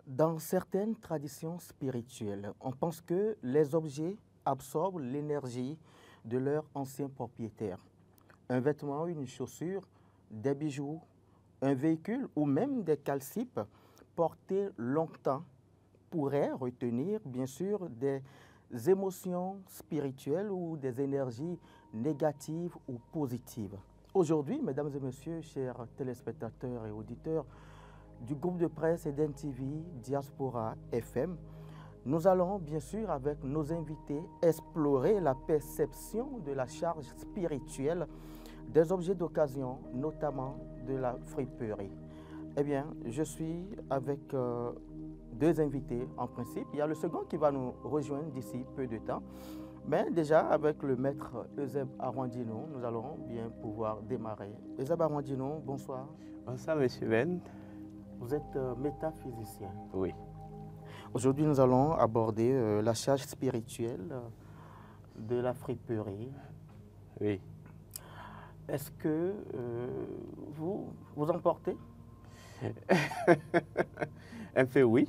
Dans certaines traditions spirituelles, on pense que les objets absorbent l'énergie de leur ancien propriétaire. Un vêtement, une chaussure, des bijoux, un véhicule ou même des calcipes portés longtemps pourraient retenir bien sûr des émotions spirituelles ou des énergies négatives ou positives. Aujourd'hui, mesdames et messieurs, chers téléspectateurs et auditeurs du groupe de presse Eden TV Diaspora FM, nous allons bien sûr avec nos invités explorer la perception de la charge spirituelle des objets d'occasion, notamment de la friperie. Eh bien, je suis avec deux invités en principe. Il y a le second qui va nous rejoindre d'ici peu de temps. Mais déjà, avec le maître Euseb Arwandino, nous allons bien pouvoir démarrer. Euseb Arwandino, bonsoir. Bonsoir, monsieur Ben. Vous êtes métaphysicien. Oui. Aujourd'hui, nous allons aborder la charge spirituelle de la friperie. Oui. Est-ce que vous en portez? Un peu oui.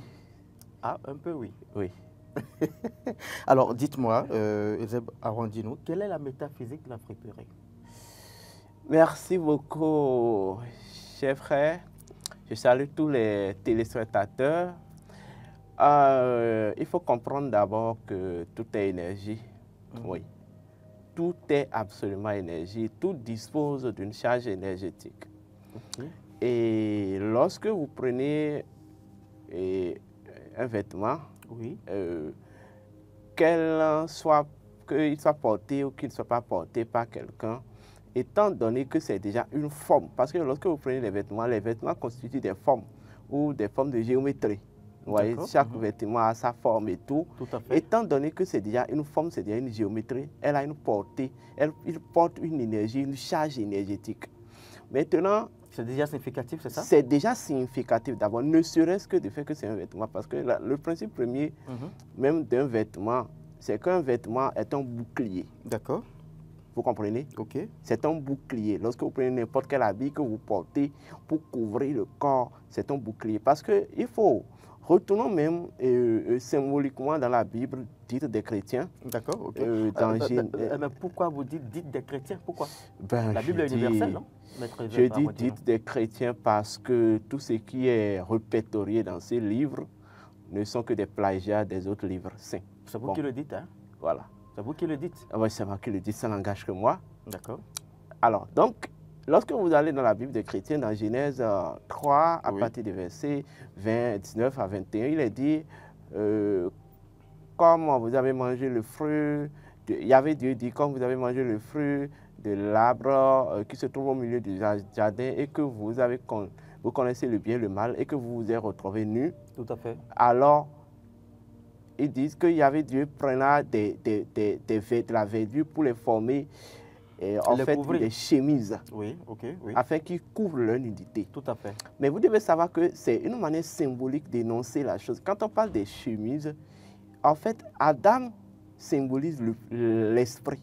Ah, un peu oui. Oui. Alors, dites-moi, Euseb Arwandino, quelle est la métaphysique de la friperie? Merci beaucoup, cher frère. Je salue tous les téléspectateurs. Il faut comprendre d'abord que tout est énergie. Oui. Tout est absolument énergie. Tout dispose d'une charge énergétique. Et lorsque vous prenez un vêtement, oui. Qu'il soit porté ou qu'il ne soit pas porté par quelqu'un, étant donné que c'est déjà une forme, parce que lorsque vous prenez les vêtements constituent des formes ou des formes de géométrie. Vous voyez, chaque vêtement a sa forme et tout. Tout à fait. Étant donné que c'est déjà une forme, c'est déjà une géométrie, elle a une portée, il porte une énergie, une charge énergétique. Maintenant, c'est déjà significatif, c'est ça? C'est déjà significatif d'abord, ne serait-ce que du fait que c'est un vêtement, parce que le principe premier, même d'un vêtement, c'est qu'un vêtement est un bouclier. D'accord. Vous comprenez? Ok. C'est un bouclier. Lorsque vous prenez n'importe quel habit que vous portez pour couvrir le corps, c'est un bouclier. Parce qu'il faut, retournons même symboliquement dans la Bible dite des chrétiens. D'accord, ok. Mais pourquoi vous dites dite des chrétiens? Pourquoi? La Bible est universelle, non? Je dis dite des chrétiens parce que tout ce qui est répertorié dans ces livres ne sont que des plagiats des autres livres saints. C'est vous qui le dites, hein? Voilà. C'est vous qui le dites? Oui, c'est moi qui le dis, ça n'engage que moi. D'accord. Alors, donc, lorsque vous allez dans la Bible des chrétiens, dans Genèse 3, à partir des versets 19 à 21, il est dit, comme vous avez mangé le fruit, Dieu dit, comme vous avez mangé le fruit de l'arbre qui se trouve au milieu du jardin et que vous connaissez le bien et le mal et que vous vous êtes retrouvés nus. Tout à fait. Alors, ils disent que Dieu prenait de la verdure pour les former en fait des chemises. Oui, ok, oui. Afin qu'ils couvrent leur nudité. Tout à fait. Mais vous devez savoir que c'est une manière symbolique d'énoncer la chose. Quand on parle des chemises, en fait, Adam symbolise l'esprit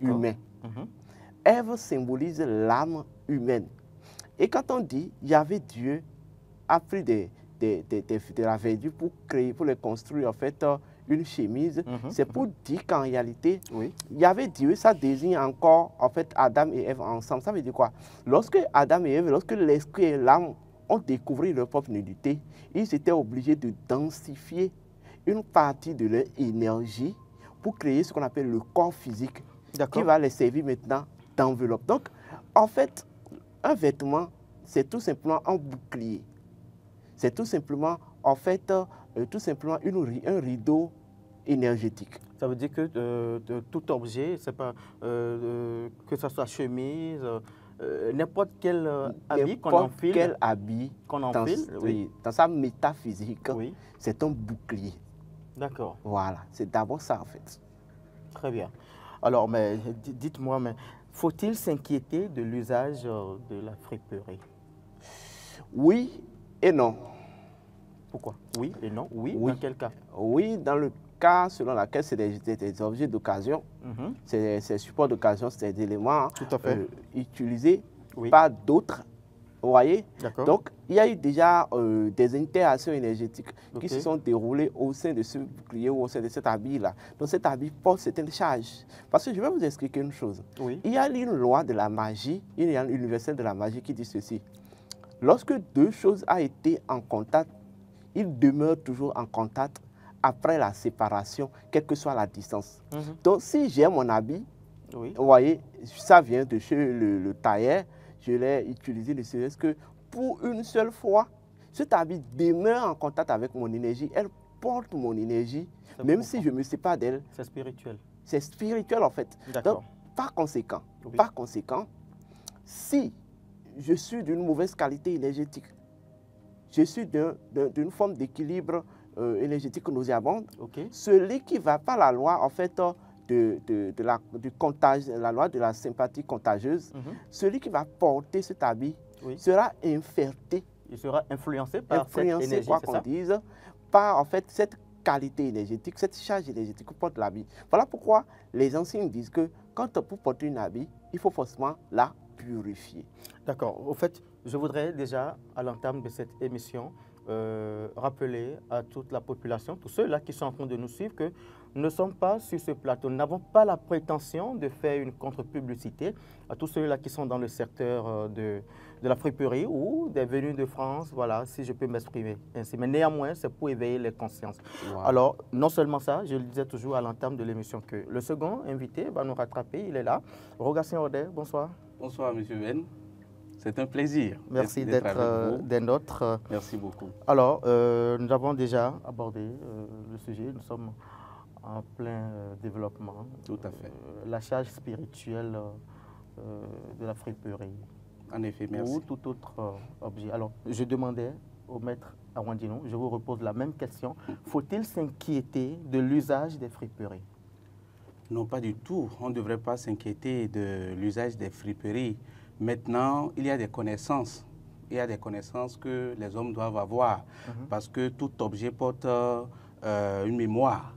humain. Ève symbolise l'âme humaine. Et quand on dit Dieu a pris de la verdure pour créer, pour les construire en fait une chemise, c'est pour dire qu'en réalité, Dieu, ça désigne encore en fait Adam et Ève ensemble. Ça veut dire quoi? Lorsque Adam et Ève, lorsque l'esprit et l'âme ont découvert leur propre nudité, ils étaient obligés de densifier une partie de leur énergie pour créer ce qu'on appelle le corps physique qui va les servir maintenant d'enveloppe. Donc, en fait, un vêtement, c'est tout simplement un bouclier. C'est tout simplement, en fait, un rideau énergétique. Ça veut dire que tout objet, c'est pas que ce soit chemise, n'importe quel habit qu'on enfile. Quel habit qu'on enfile, dans sa métaphysique, c'est un bouclier. D'accord. Voilà, c'est d'abord ça en fait. Très bien. Alors, mais dites-moi, mais faut-il s'inquiéter de l'usage de la friperie? Oui et non. Pourquoi? Oui et non. Oui, dans quel cas? Oui, dans le cas selon lequel c'est des objets d'occasion, c'est supports d'occasion, c'est des éléments utilisés par d'autres Vous voyez? Donc, il y a eu déjà des interactions énergétiques qui se sont déroulées au sein de ce bouclier ou au sein de cet habit-là. Donc, cet habit porte certaines charges. Parce que je vais vous expliquer une chose. Il y a une loi de la magie, une loi universelle de la magie qui dit ceci. Lorsque deux choses ont été en contact, ils demeurent toujours en contact après la séparation, quelle que soit la distance. Donc, si j'ai mon habit, vous voyez, ça vient de chez le tailleur, je l'ai utilisé ne serait-ce que pour une seule fois. Cet habit demeure en contact avec mon énergie, elle porte mon énergie, même si je me sépare d'elle. C'est spirituel. C'est spirituel en fait. Donc, par conséquent, si je suis d'une mauvaise qualité énergétique, je suis d'une forme d'équilibre énergétique nauséabonde, celui qui va par la loi en fait du contage, la loi de la sympathie contagieuse, celui qui va porter cet habit sera infecté. Il sera influencé par cette énergie, quoi qu'on dise, par en fait cette qualité énergétique, cette charge énergétique que porte l'habit. Voilà pourquoi les anciens disent que quand pour porter une habit, il faut forcément la purifier. D'accord. Au fait, je voudrais déjà, à l'entame de cette émission, rappeler à toute la population, tous ceux-là qui sont en train de nous suivre, que nous ne sommes pas sur ce plateau. Nous n'avons pas la prétention de faire une contre-publicité à tous ceux-là qui sont dans le secteur de la friperie ou des venus de France, voilà, si je peux m'exprimer ainsi. Mais néanmoins, c'est pour éveiller les consciences. Alors, non seulement ça, je le disais toujours à l'entame de l'émission, que le second invité va nous rattraper, il est là. Rogatien Odé, bonsoir. Bonsoir, M. Ben. C'est un plaisir. Merci d'être des nôtres. Merci beaucoup. Alors, nous avons déjà abordé le sujet. Nous sommes en plein développement. Tout à fait. La charge spirituelle de la friperie. En effet, merci. Ou tout autre objet. Alors, je demandais au maître Awandino, je vous repose la même question. Faut-il s'inquiéter de l'usage des friperies? Non, pas du tout. On ne devrait pas s'inquiéter de l'usage des friperies. Maintenant, il y a des connaissances. Il y a des connaissances que les hommes doivent avoir. Parce que tout objet porte une mémoire.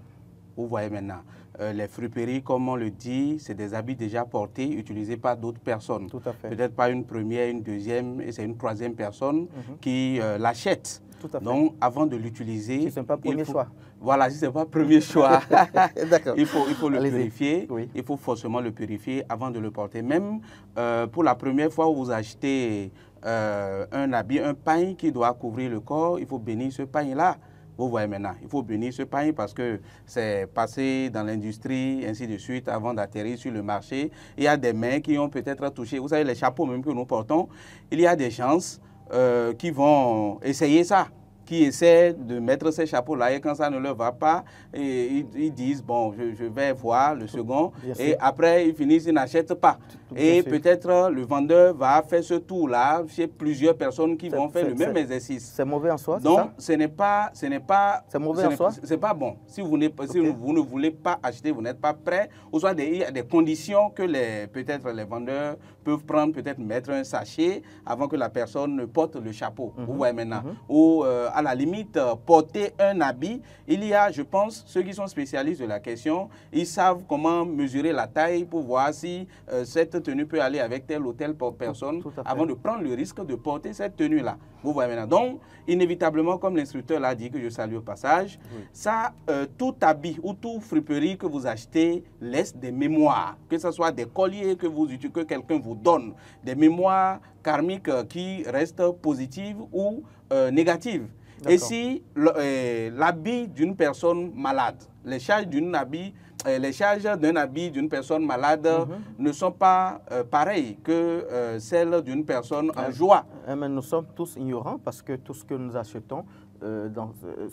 Vous voyez maintenant. Les friperies, comme on le dit, c'est des habits déjà portés, utilisés par d'autres personnes. Tout à fait. Peut-être pas une première, une deuxième, et c'est une troisième personne qui l'achète. Tout à fait. Donc, avant de l'utiliser... Si ce n'est pas le premier choix. Voilà, si ce n'est pas le premier choix, il faut le purifier. Oui. Il faut forcément le purifier avant de le porter. Même pour la première fois où vous achetez un habit, un pain qui doit couvrir le corps, il faut bénir ce pain-là. Vous voyez maintenant, il faut bénir ce pain parce que c'est passé dans l'industrie, ainsi de suite, avant d'atterrir sur le marché. Il y a des mains qui ont peut-être touché. Vous savez, les chapeaux même que nous portons, il y a des gens qui vont essayer ça, qui essaient de mettre ces chapeaux-là et quand ça ne leur va pas, ils disent, bon, je vais voir le second et après, ils finissent, ils n'achètent pas. Et peut-être le vendeur va faire ce tour-là chez plusieurs personnes qui vont faire le même exercice. C'est mauvais en soi, donc, ce n'est pas mauvais en soi. C'est pas bon. Si vous ne voulez pas acheter, vous n'êtes pas prêt, ou soit il y a des conditions que peut-être les vendeurs peuvent prendre, peut-être mettre un sachet avant que la personne ne porte le chapeau. Vous voyez maintenant. Ou à la limite, porter un habit. Il y a, je pense, ceux qui sont spécialistes de la question, ils savent comment mesurer la taille pour voir si cette tenue peut aller avec telle ou telle personne avant de prendre le risque de porter cette tenue-là. Vous voyez maintenant. Donc, inévitablement, comme l'instructeur l'a dit, que je salue au passage, ça, tout habit ou tout friperie que vous achetez laisse des mémoires, que ce soit des colliers que quelqu'un vous donne, des mémoires karmiques qui restent positives ou négatives. Et si l'habit d'une personne malade, les charges d'un habit d'une personne malade ne sont pas pareilles que celles d'une personne en joie. Mais nous sommes tous ignorants parce que tout ce que nous achetons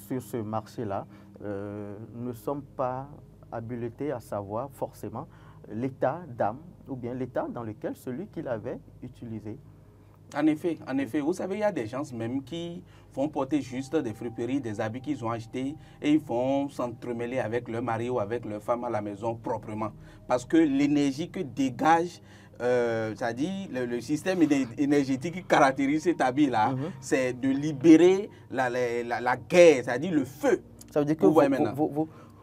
sur ce marché-là, ne sommes pas habilités à savoir forcément l'état d'âme ou bien l'état dans lequel celui qui l'avait utilisé. En effet, vous savez, il y a des gens même qui vont porter juste des friperies, des habits qu'ils ont achetés et ils vont s'entremêler avec leur mari ou avec leur femme à la maison proprement. Parce que l'énergie que dégage, c'est-à-dire le système énergétique qui caractérise cet habit-là, c'est de libérer la guerre, c'est-à-dire le feu. Ça veut dire que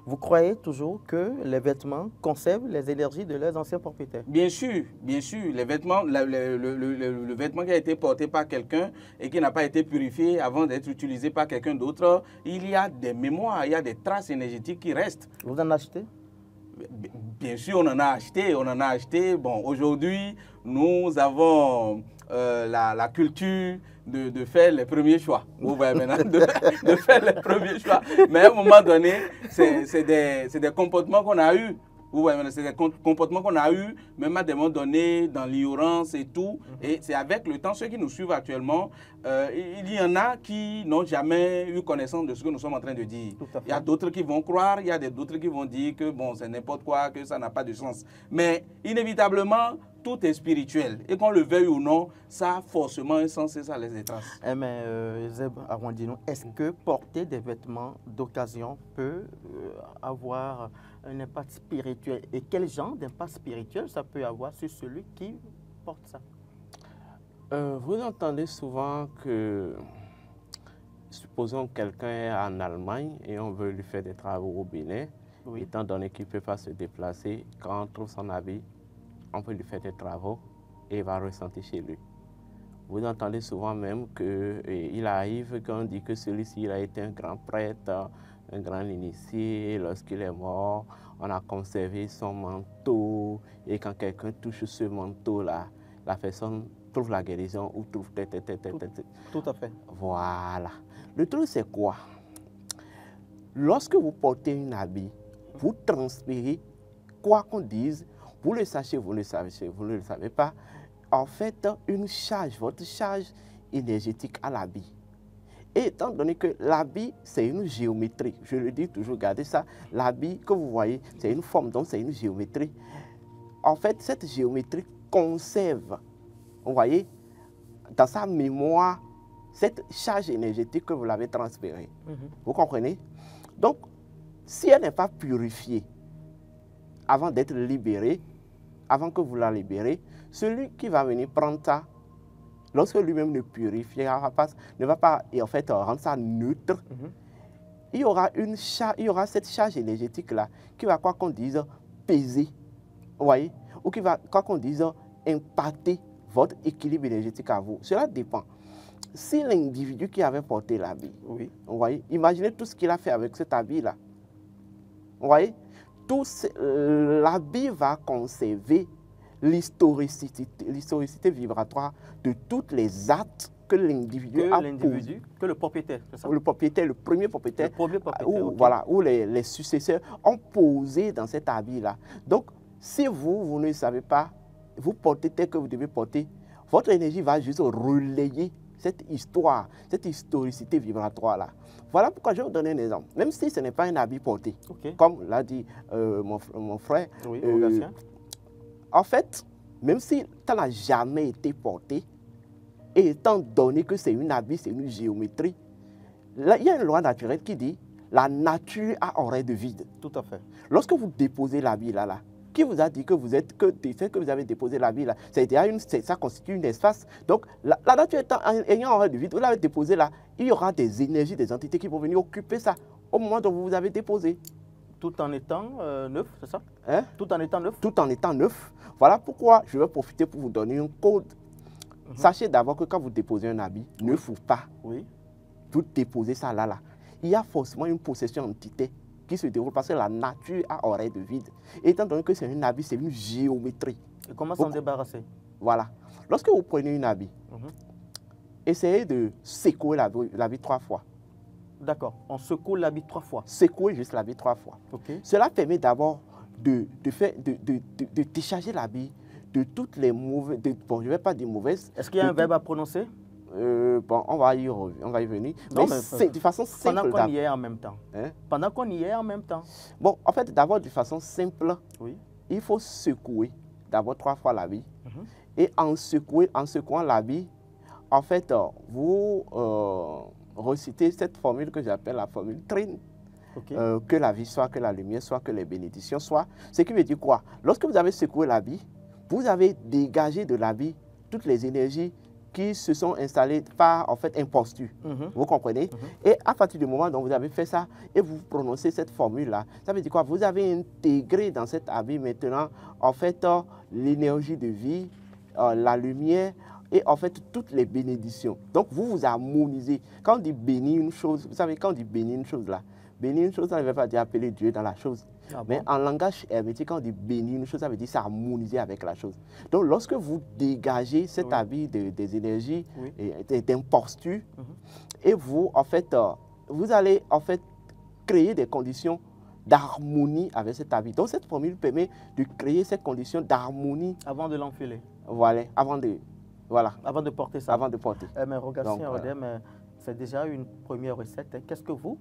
Vous croyez toujours que les vêtements conservent les énergies de leurs anciens propriétaires? Bien sûr, les vêtements, le vêtement qui a été porté par quelqu'un et qui n'a pas été purifié avant d'être utilisé par quelqu'un d'autre, il y a des mémoires, il y a des traces énergétiques qui restent. Vous en achetez? Bien sûr, on en a acheté. Bon, aujourd'hui, nous avons la culture de faire les premiers choix. Vous voyez maintenant, de faire les premiers choix. Mais à un moment donné, c'est des comportements qu'on a eus. Vous voyez, c'est des comportements qu'on a eus, même à des moments donnés, dans l'ignorance et tout. Et c'est avec le temps, ceux qui nous suivent actuellement, il y en a qui n'ont jamais eu connaissance de ce que nous sommes en train de dire. Il y a d'autres qui vont croire, il y a d'autres qui vont dire que bon, c'est n'importe quoi, que ça n'a pas de sens. Mais inévitablement, tout est spirituel. Et qu'on le veuille ou non, ça a forcément un sens et ça laisse des traces. Mais Zeb Arwandino, est-ce que porter des vêtements d'occasion peut avoir un impact spirituel? Et quel genre d'impact spirituel ça peut avoir sur celui qui porte ça? Vous entendez souvent que, supposons que quelqu'un est en Allemagne et on veut lui faire des travaux au Bénin, oui. Étant donné qu'il ne peut pas se déplacer, quand on trouve son habit, on peut lui faire des travaux et il va ressentir chez lui. Vous entendez souvent même qu'il arrive qu'on dit que celui-ci a été un grand prêtre, un grand initié, lorsqu'il est mort, on a conservé son manteau et quand quelqu'un touche ce manteau-là, la personne trouve la guérison ou trouve... Tout à fait. Voilà. Le truc, c'est quoi? Lorsque vous portez un habit, vous transpirez, quoi qu'on dise, vous le sachez, vous ne le savez pas, en fait, une charge, votre charge énergétique à l'habit. Et étant donné que l'habit, c'est une géométrie, je le dis toujours, regardez ça, l'habit que vous voyez, c'est une forme, donc c'est une géométrie. En fait, cette géométrie conserve, vous voyez, dans sa mémoire, cette charge énergétique que vous l'avez transférée. Vous comprenez? Donc, si elle n'est pas purifiée avant d'être libérée, avant que vous la libérez, celui qui va venir prendre ça, lorsque lui-même ne purifiera pas, ne va pas en fait rendre ça neutre, il y aura cette charge énergétique-là qui va, quoi qu'on dise, peser, vous voyez, ou qui va, quoi qu'on dise, impacter votre équilibre énergétique à vous. Cela dépend. Si l'individu qui avait porté l'habit, oui. Vous voyez, imaginez tout ce qu'il a fait avec cet habit-là. Vous voyez, l'habit va conserver l'historicité vibratoire de tous les actes que l'individu a posés. Que le propriétaire, c'est ça? Le propriétaire, le premier propriétaire, okay. Voilà, où les successeurs ont posé dans cet habit-là. Donc, si vous ne savez pas, vous portez tel que vous devez porter, votre énergie va juste relayer cette histoire, cette historicité vibratoire-là. Voilà pourquoi je vais vous donner un exemple. Même si ce n'est pas un habit porté, comme l'a dit mon frère, oui, en fait, même si ça n'a jamais été porté, et étant donné que c'est un habit, c'est une géométrie, là, il y a une loi naturelle qui dit la nature a horreur de vide. Tout à fait. Lorsque vous déposez l'habit là, qui vous a dit que vous êtes, que vous avez déposé l'habit là, ça constitue un espace. Donc, la nature ayant horreur de vide, vous l'avez déposé là, il y aura des énergies, des entités qui vont venir occuper ça au moment où vous avez déposé. Tout en étant neuf, c'est ça? Hein? Tout en étant neuf? Tout en étant neuf. Voilà pourquoi je vais profiter pour vous donner un code. Sachez d'abord que quand vous déposez un habit, neuf ou pas, vous déposez ça là, il y a forcément une possession d'entité qui se déroule parce que la nature a horreur de vide. Et étant donné que c'est un habit, c'est une géométrie. Et comment s'en débarrasser? Voilà. Lorsque vous prenez une habit, essayez de secouer l'habit 3 fois. D'accord. On secoue l'habit 3 fois. Secouer juste l'habit 3 fois. Cela permet d'abord de décharger l'habit de toutes les mauvaises... Bon, je ne vais pas dire mauvaises. Est-ce qu'il y a un verbe à prononcer? Bon, on va y venir. Non, mais c'est de façon simple. Pendant qu'on y est en même temps. Hein? Pendant qu'on y est en même temps. Bon, en fait, d'abord, de façon simple, il faut secouer d'abord 3 fois l'habit. Et en secouant l'habit, en fait, vous recitez cette formule que j'appelle la formule Trine. Que la vie soit, que la lumière soit, que les bénédictions soient. Ce qui veut dire quoi? Lorsque vous avez secoué l'habit, vous avez dégagé de l'habit toutes les énergies qui se sont installés par en fait imposture. Vous comprenez? Et à partir du moment dont vous avez fait ça et vous prononcez cette formule-là, ça veut dire quoi? Vous avez intégré dans cet habit maintenant en fait l'énergie de vie, la lumière et en fait toutes les bénédictions. Donc vous vous harmonisez. Quand on dit bénir une chose, vous savez, quand on dit bénir une chose là, bénir une chose, ça ne veut pas dire appeler Dieu dans la chose. Mais en langage hermétique, quand on dit bénir une chose, ça veut dire s'harmoniser avec la chose. Donc lorsque vous dégagez cet habit des énergies et d'imposture, et vous, en fait, vous allez en fait créer des conditions d'harmonie avec cet habit. Donc cette formule permet de créer ces conditions d'harmonie. Avant de l'enfiler. Voilà, avant de porter ça. Avant de porter. Mais regarde, c'est déjà une première recette. Qu'est-ce que vous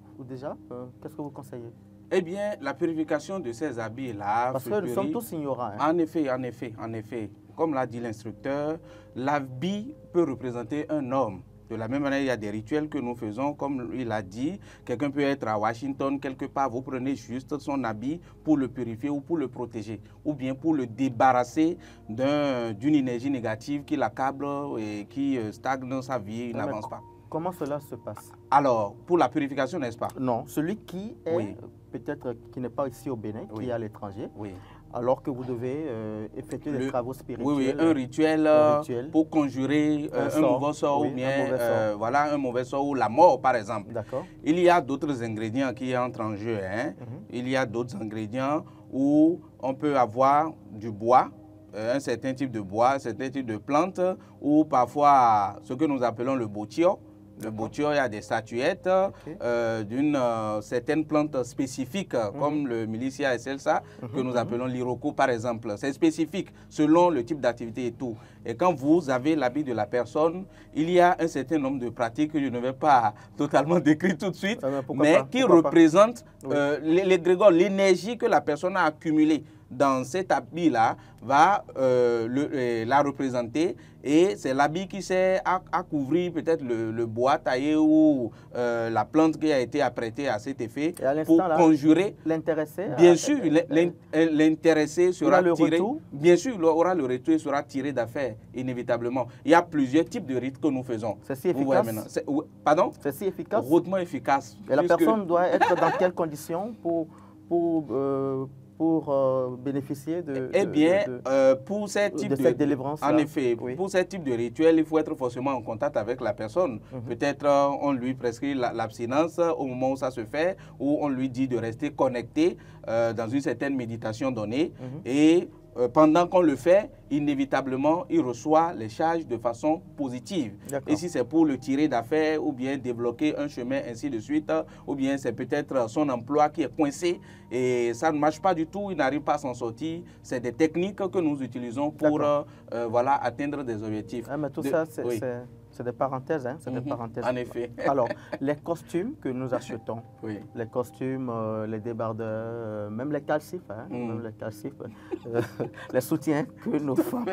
conseillez? Eh bien, la purification de ces habits-là... Parce que nous sommes tous ignorants. En effet. Comme l'a dit l'instructeur, l'habit peut représenter un homme. De la même manière, il y a des rituels que nous faisons, comme il a dit. Quelqu'un peut être à Washington, quelque part, vous prenez juste son habit pour le purifier ou pour le protéger, ou bien pour le débarrasser d'une énergie négative qui l'accable et qui stagne dans sa vie, il n'avance pas. Comment cela se passe? Alors, pour la purification, n'est-ce pas? Non, celui qui est peut-être qui n'est pas ici au Bénin, qui est à l'étranger, alors que vous devez effectuer des travaux spirituels. Un rituel pour conjurer un mauvais sort ou bien un mauvais sort ou la mort, par exemple. Il y a d'autres ingrédients qui entrent en jeu. Il y a d'autres ingrédients où on peut avoir du bois, un certain type de bois, un certain type de plante, ou parfois ce que nous appelons le botio. Le botio, il y a des statuettes d'une certaine plante spécifique, comme le Milicia excelsa, que nous appelons l'iroko, par exemple. C'est spécifique selon le type d'activité et tout. Et quand vous avez l'habit de la personne, il y a un certain nombre de pratiques que je ne vais pas totalement décrire tout de suite, mais qui représentent l'égrégore, l'énergie que la personne a accumulée dans cet habit-là va la représenter, et c'est l'habit qui sert à couvrir peut-être le bois taillé ou la plante qui a été apprêtée à cet effet pour conjurer. L'intéressé, bien sûr, l'intéressé sera tiré. Bien sûr, il aura le retour et sera tiré d'affaire, inévitablement. Il y a plusieurs types de rites que nous faisons. C'est si efficace. Pardon? C'est si efficace. Hautement efficace. Et la personne doit être dans quelles conditions pour bénéficier de pour ce type de cette délivrance. En effet, pour ce type de rituel, il faut être forcément en contact avec la personne. Peut-être on lui prescrit l'abstinence au moment où ça se fait, ou on lui dit de rester connecté dans une certaine méditation donnée. Et pendant qu'on le fait, inévitablement, il reçoit les charges de façon positive. Et si c'est pour le tirer d'affaire ou bien débloquer un chemin, ainsi de suite, ou bien c'est peut-être son emploi qui est coincé et ça ne marche pas du tout, il n'arrive pas à s'en sortir. C'est des techniques que nous utilisons pour atteindre des objectifs. Mais tout ça, c'est des parenthèses. C'est des parenthèses. En effet. Alors, les costumes que nous achetons, les costumes, les débardeurs, même les calcifs, même les calcifs, les soutiens que nos femmes...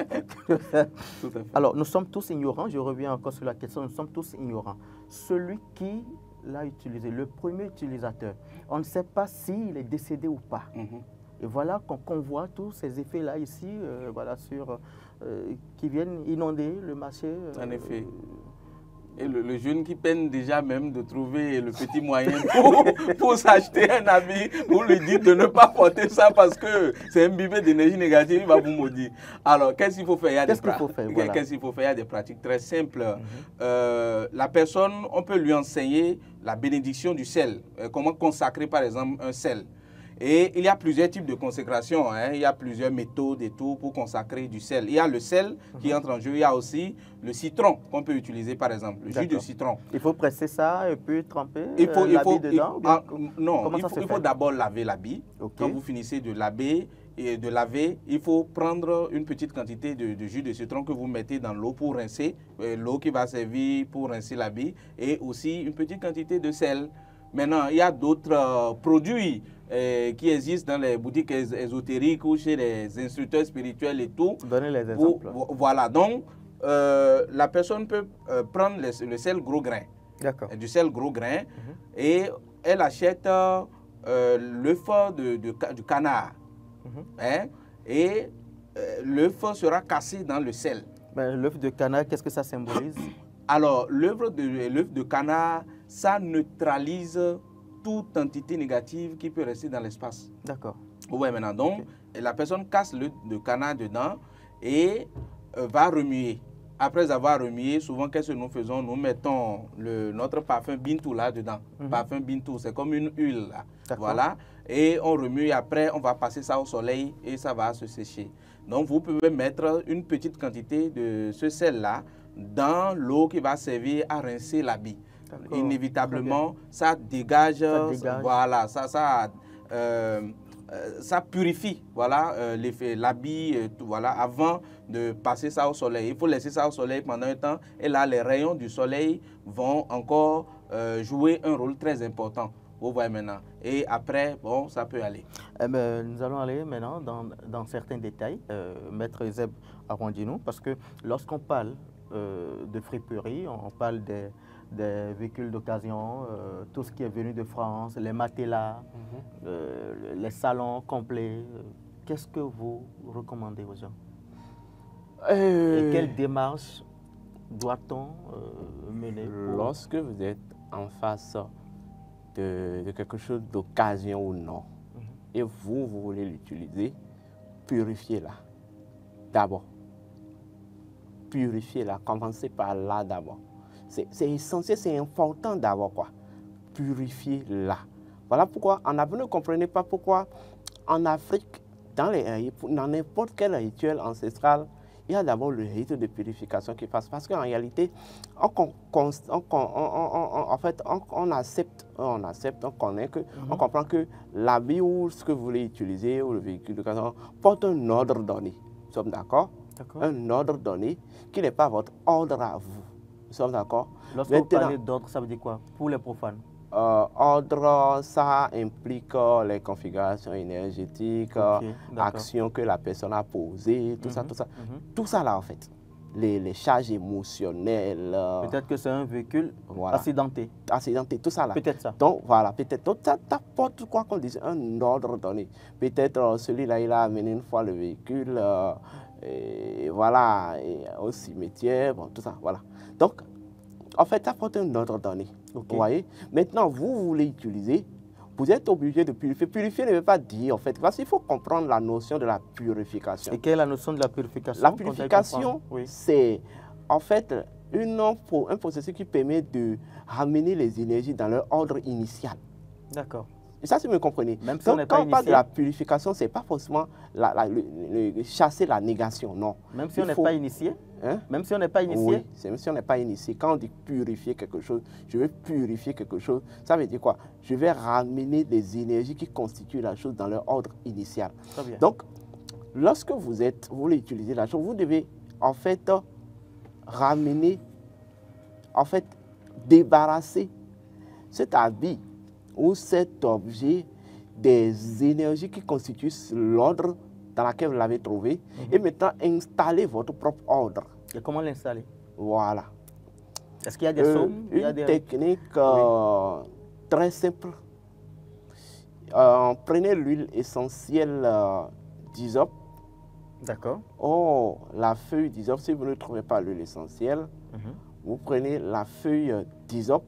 Alors, nous sommes tous ignorants. Je reviens encore sur la question. Nous sommes tous ignorants. Celui qui l'a utilisé, le premier utilisateur, on ne sait pas s'il est décédé ou pas. Et voilà qu'on voit tous ces effets-là ici, qui viennent inonder le marché. En effet. Et le jeune qui peine déjà même de trouver le petit moyen pour s'acheter un habit, vous lui dites de ne pas porter ça parce que c'est imbibé d'énergie négative, il va vous maudire. Alors, qu'est-ce qu'il faut faire? Qu'est-ce qu'il faut faire? Il y a des pratiques très simples. La personne, on peut lui enseigner la bénédiction du sel. Comment consacrer, par exemple, un sel. Et il y a plusieurs types de consécration, il y a plusieurs méthodes et tout pour consacrer du sel. Il y a le sel qui entre en jeu, il y a aussi le citron qu'on peut utiliser par exemple, le jus de citron. Il faut presser ça et puis tremper l'habit dedans? Non, il faut d'abord laver l'habit. Quand vous finissez de laver, il faut prendre une petite quantité de jus de citron que vous mettez dans l'eau pour rincer, l'eau qui va servir pour rincer l'habit, et aussi une petite quantité de sel. Maintenant, il y a d'autres produits qui existent dans les boutiques ésotériques ou chez les instructeurs spirituels et tout. Donnez les exemples. Voilà, donc la personne peut prendre le sel gros grain. Du sel gros grain et elle achète l'œuf du canard. Et l'œuf sera cassé dans le sel. L'œuf de Cana, qu'est-ce que ça symbolise? Alors, l'œuf de Cana, ça neutralise toute entité négative qui peut rester dans l'espace. D'accord. Oui, maintenant, donc, la personne casse l'œuf de Cana dedans et va remuer. Après avoir remué, souvent, qu'est-ce que nous faisons? Nous mettons notre parfum Bintou là-dedans. Parfum Bintou, c'est comme une huile là. Voilà. Et on remue, après, on va passer ça au soleil et ça va se sécher. Donc, vous pouvez mettre une petite quantité de ce sel-là dans l'eau qui va servir à rincer l'habit. Inévitablement, ça dégage, voilà, ça purifie, voilà, l'habit, voilà, avant de passer ça au soleil. Il faut laisser ça au soleil pendant un temps et là, les rayons du soleil vont encore jouer un rôle très important. Vous voyez maintenant. Et après, bon, ça peut aller. Nous allons aller maintenant dans certains détails. Maître Zeb Arrondinou, parce que lorsqu'on parle de friperie, on parle des véhicules d'occasion, tout ce qui est venu de France, les matelas, les salons complets. Qu'est-ce que vous recommandez aux gens? Et quelle démarche doit-on mener? Lorsque vous êtes en face de quelque chose d'occasion ou non, et vous voulez l'utiliser, purifiez-la d'abord. Purifiez-la, commencez par là d'abord. C'est essentiel, c'est important d'abord quoi. Purifiez-la. Voilà pourquoi en Afrique, ne comprenez pas pourquoi en Afrique, dans n'importe quel rituel ancestral, il y a d'abord le rite de purification qui passe. Parce qu'en réalité, on accepte, on connaît que, on comprend que l'habit ou ce que vous voulez utiliser ou le véhicule d'occasion porte un ordre donné. Nous sommes d'accord? Un ordre donné qui n'est pas votre ordre à vous. Nous sommes d'accord? Lorsque vous parlez d'ordre, ça veut dire quoi pour les profanes? Ordre, ça implique les configurations énergétiques, actions que la personne a posées, tout ça, tout ça. Tout ça là, en fait. Les charges émotionnelles. Peut-être que c'est un véhicule accidenté. Accidenté, tout ça là. Peut-être ça. Donc, voilà, peut-être. Donc, ça t'apporte quoi qu'on dise, un ordre donné. Peut-être celui-là, il a amené une fois le véhicule, et voilà, et au cimetière, bon, tout ça, voilà. Donc, en fait, ça apporte un ordre donné. Vous voyez? Maintenant, vous voulez utiliser, vous êtes obligé de purifier. Purifier ne veut pas dire, en fait, parce qu'il faut comprendre la notion de la purification. Et quelle est la notion de la purification? La purification, c'est en fait un processus qui permet de ramener les énergies dans leur ordre initial. D'accord. Et ça, si vous me comprenez. Même si donc, on n'est quand pas on parle initié, de la purification, ce n'est pas forcément chasser la négation, non. Même si on n'est pas initié? Hein? Même si on n'est pas initié? Oui, même si on n'est pas initié. Quand on dit purifier quelque chose, je veux purifier quelque chose, ça veut dire quoi? Je vais ramener les énergies qui constituent la chose dans leur ordre initial. Très bien. Donc, lorsque vous voulez utiliser la chose, vous devez en fait ramener, en fait débarrasser cet habit ou cet objet des énergies qui constituent l'ordre dans lequel vous l'avez trouvé et maintenant installer votre propre ordre. Et comment l'installer? Voilà. Est-ce qu'il y a des sommes? Une technique très simple. Prenez l'huile essentielle d'hysope. D'accord. Oh, la feuille d'hysope, si vous ne trouvez pas l'huile essentielle, vous prenez la feuille d'hysope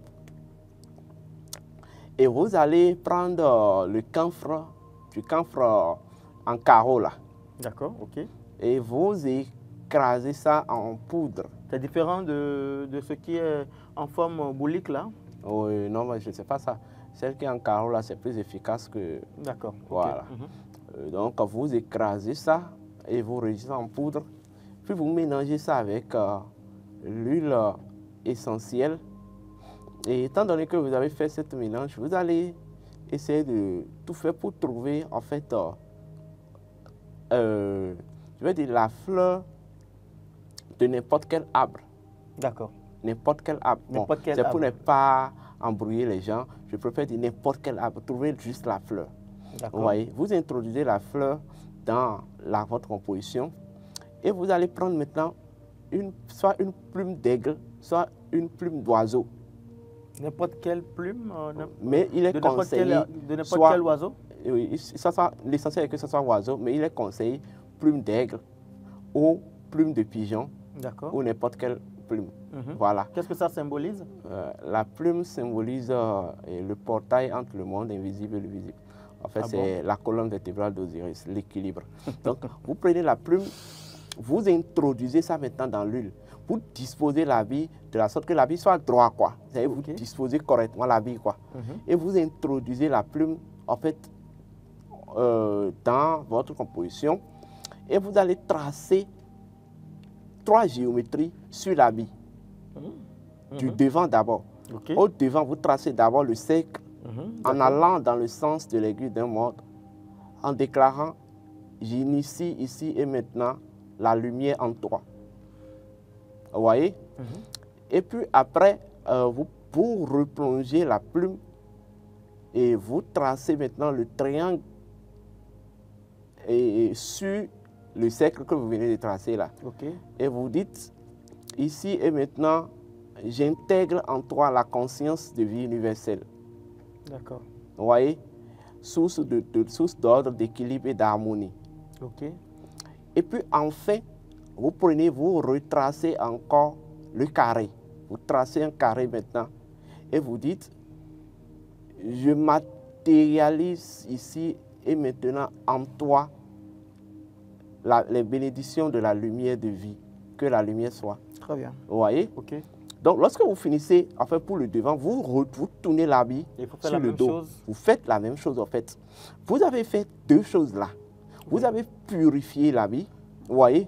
et vous allez prendre du camphre en carreaux là. D'accord, ok. Et vous écrasez ça en poudre. C'est différent de ce qui est en forme boulique là? Oui, non, mais je ne sais pas ça. Celle qui est en carreau là, c'est plus efficace que... D'accord. Voilà. Okay. Donc, vous écrasez ça et vous réduisez en poudre. Puis vous mélangez ça avec l'huile essentielle. Et étant donné que vous avez fait cette mélange, vous allez essayer de tout faire pour trouver en fait, je vais dire la fleur de n'importe quel arbre. D'accord. N'importe quel arbre. Bon, c'est pour ne pas embrouiller les gens. Je préfère dire n'importe quel arbre. Trouvez juste la fleur. Vous voyez, vous introduisez la fleur dans votre composition et vous allez prendre maintenant soit une plume d'aigle, soit une plume d'oiseau. N'importe quelle plume, mais il est conseillé de n'importe quel oiseau. Oui, l'essentiel est que ce soit oiseau, mais il est conseillé plume d'aigle ou plume de pigeon ou n'importe quelle plume. Voilà. Qu'est-ce que ça symbolise? La plume symbolise le portail entre le monde invisible et le visible. En fait, c'est la colonne vertébrale d'Osiris, l'équilibre. Donc, vous prenez la plume, vous introduisez ça maintenant dans l'huile. Vous disposez l'habit de la sorte que l'habit soit droit, quoi. Vous savez, vous disposez correctement l'habit, quoi. Et vous introduisez la plume, en fait, dans votre composition. Et vous allez tracer 3 géométries sur l'habit. Du devant d'abord. Au devant, vous tracez d'abord le cercle en allant dans le sens de l'aiguille d'un mode, en déclarant « j'initie ici et maintenant la lumière en toi ». Vous voyez? Et puis après, vous replongez la plume et vous tracez maintenant le triangle sur le cercle que vous venez de tracer là. Et vous dites, ici et maintenant, j'intègre en toi la conscience de vie universelle. D'accord. Vous voyez? Source d'ordre, d'équilibre et d'harmonie. Et puis enfin, vous prenez, vous retracez encore le carré. Vous tracez un carré maintenant et vous dites, je matérialise ici et maintenant en toi les bénédictions de la lumière de vie. Que la lumière soit. Très bien. Vous voyez? Donc, lorsque vous finissez, enfin pour le devant, vous tournez l'habit sur le dos. Vous faites la même chose en fait. Vous avez fait 2 choses là. Vous avez purifié l'habit, vous voyez?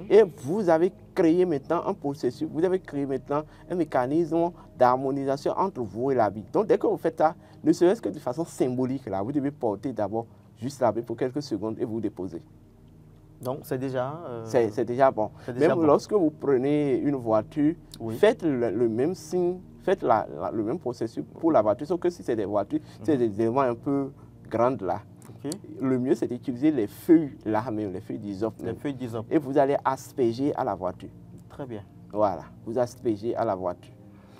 Et vous avez créé maintenant un processus, vous avez créé maintenant un mécanisme d'harmonisation entre vous et l'habit. Donc, dès que vous faites ça, ne serait-ce que de façon symbolique, là, vous devez porter d'abord juste l'habit pour quelques secondes et vous déposer. Donc, c'est déjà... C'est déjà bon. Même lorsque vous prenez une voiture, faites le même signe, faites le même processus pour la voiture, sauf que si c'est des voitures, c'est des éléments un peu grandes là. Le mieux, c'est d'utiliser les feuilles là, même les feuilles d'hysope. Et vous allez asperger à la voiture. Très bien. Voilà, vous aspergez à la voiture.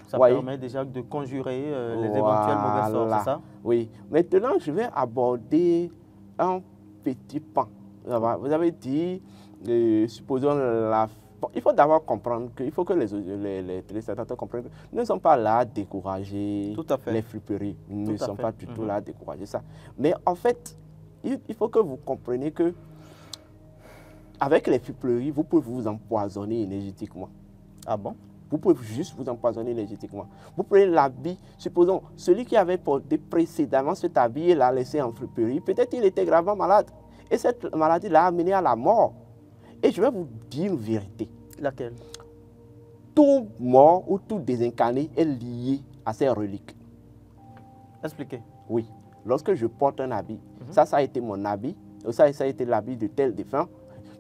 Ça permet déjà de conjurer les éventuels mauvais sorts, c'est ça? Oui. Maintenant, je vais aborder un petit pan. Vous avez dit, supposons il faut d'abord comprendre qu'il faut que les téléspectateurs comprennent que nous ne sommes pas là à décourager les friperies. Nous ne sommes pas du tout là à décourager ça. Mais en fait, il faut que vous compreniez que avec les friperies, vous pouvez vous empoisonner énergétiquement. Ah bon? Vous pouvez juste vous empoisonner énergétiquement. Vous prenez l'habit, supposons, celui qui avait porté précédemment cet habit et l'a laissé en friperie, peut-être il était gravement malade. Et cette maladie l'a amené à la mort. Et je vais vous dire une vérité. Laquelle? Tout mort ou tout désincarné est lié à ces reliques. Expliquez. Oui. Lorsque je porte un habit, ça a été mon habit, ça a été l'habit de tel défunt,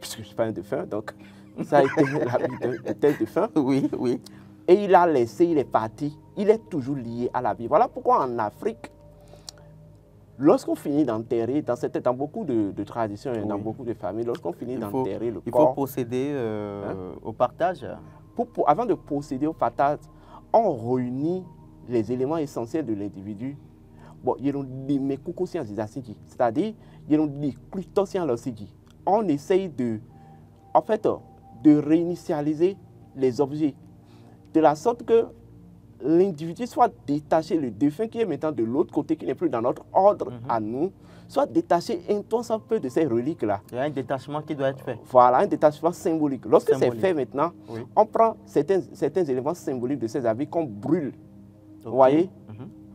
puisque je ne suis pas un défunt, donc ça a été l'habit de tel défunt. Oui, oui. Et il a laissé, il est parti, il est toujours lié à la vie. Voilà pourquoi en Afrique, lorsqu'on finit d'enterrer, dans beaucoup de traditions et dans beaucoup de familles, lorsqu'on finit d'enterrer le corps... Il faut procéder au partage. Avant de procéder au partage, on réunit les éléments essentiels de l'individu. Bon, c'est-à-dire, on essaye de réinitialiser les objets, de la sorte que l'individu soit détaché, le défunt qui est maintenant de l'autre côté, qui n'est plus dans notre ordre à nous, soit détaché un tant soit peu de ces reliques-là. Il y a un détachement qui doit être fait. Voilà, un détachement symbolique. Lorsque c'est fait maintenant, on prend certains éléments symboliques de ces habits qu'on brûle. Vous voyez?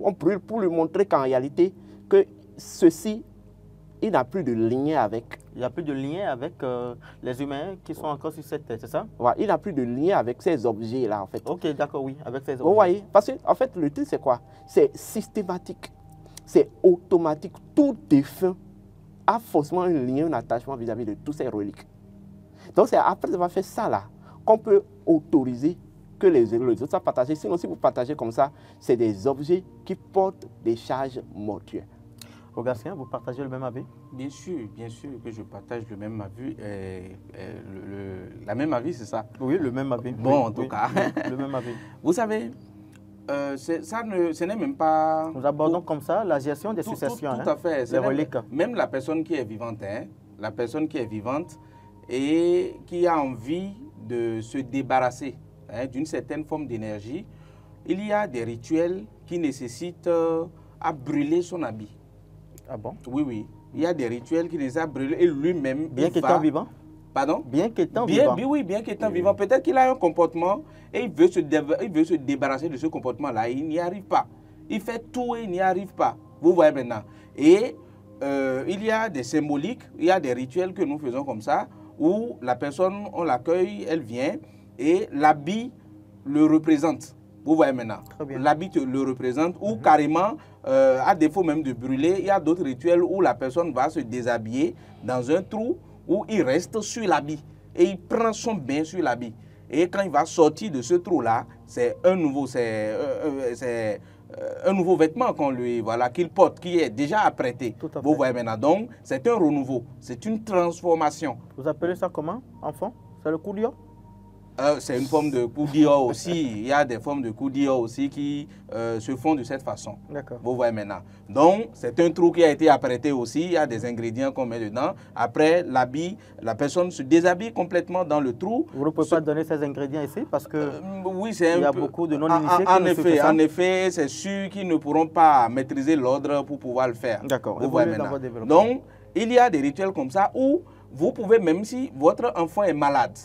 On brûle pour lui montrer qu'en réalité, que ceci, il n'a plus de lien avec. Il n'y a plus de lien avec les humains qui sont encore sur cette terre, c'est ça? Ouais, il n'a plus de lien avec ces objets-là, en fait. Ok, d'accord, oui, avec ces objets. Vous voyez? Parce que, en fait, le truc, c'est quoi? C'est systématique, c'est automatique. Tout défunt a forcément un lien, un attachement vis-à-vis de tous ces reliques. Donc, c'est après avoir fait ça, là, qu'on peut autoriser que les autres soient partagés. Sinon, si vous partagez comme ça, c'est des objets qui portent des charges mortuaires. Augastien, vous partagez le même avis? Bien sûr que je partage le même avis. La même avis, c'est ça? Oui, le même avis. Bon, oui, en tout cas. Le même avis. Vous savez, ce n'est même pas... Nous abordons comme ça la gestion des successions. Tout à fait. Les reliques. Même la personne qui est vivante, la personne qui est vivante et qui a envie de se débarrasser d'une certaine forme d'énergie, il y a des rituels qui nécessitent à brûler son habit. Ah bon? Oui, oui. Il y a des rituels qui nécessitent à brûler et lui-même... Bien qu'étant vivant? Pardon? Bien qu'étant vivant. Oui, bien qu'étant vivant. Peut-être qu'il a un comportement et il veut se débarrasser de ce comportement-là. Il n'y arrive pas. Il fait tout et il n'y arrive pas. Vous voyez maintenant. Et il y a des symboliques, il y a des rituels que nous faisons comme ça, où la personne, on l'accueille, elle vient et l'habit le représente. Vous voyez maintenant. L'habit le représente ou carrément, à défaut même de brûler, il y a d'autres rituels où la personne va se déshabiller dans un trou où il reste sur l'habit et il prend son bain sur l'habit. Et quand il va sortir de ce trou-là, c'est un nouveau vêtement qu'on lui, voilà, qu'il porte, qui est déjà apprêté. Vous voyez maintenant. Donc, c'est un renouveau, c'est une transformation. Vous appelez ça comment, enfant? C'est le koudio? C'est une forme de koudio aussi. Il y a des formes de koudio aussi qui se font de cette façon. D'accord. Vous voyez maintenant. Donc, c'est un trou qui a été apprêté aussi. Il y a des ingrédients qu'on met dedans. Après, l'habit, la personne se déshabille complètement dans le trou. Vous ne pouvez pas donner ces ingrédients ici parce que oui, c'est il y a beaucoup de non-initiés. En effet, c'est sûr qu'ils ne pourront pas maîtriser l'ordre pour pouvoir le faire. D'accord. Vous voyez maintenant. Donc, il y a des rituels comme ça où vous pouvez, même si votre enfant est malade,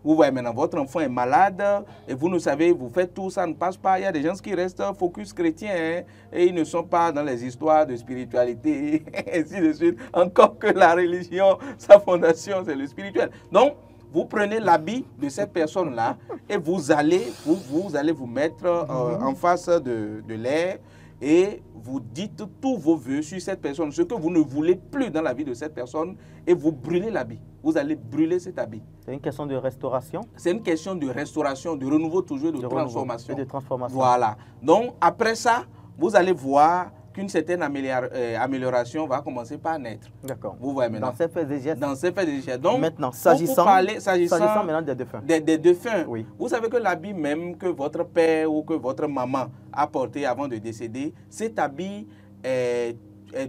vous voyez maintenant, votre enfant est malade et vous ne savez, vous faites tout, ça ne passe pas. Il y a des gens qui restent focus chrétiens et ils ne sont pas dans les histoires de spiritualité, ainsi de suite. Encore que la religion, sa fondation, c'est le spirituel. Donc, vous prenez l'habit de cette personne-là et vous allez vous mettre en face de l'air et vous dites tous vos vœux sur cette personne, ce que vous ne voulez plus dans la vie de cette personne, et vous brûlez l'habit. Vous allez brûler cet habit. C'est une question de restauration? C'est une question de restauration, de renouveau toujours, de transformation. Et de transformation. Voilà. Donc, après ça, vous allez voir qu'une certaine amélioration va commencer par naître. D'accord. Vous voyez maintenant. Dans ces faits et gestes. Dans ces faits et gestes. Donc, maintenant, s'agissant maintenant des défunts. Des défunts. Oui. Vous savez que l'habit même que votre père ou que votre maman a porté avant de décéder, cet habit est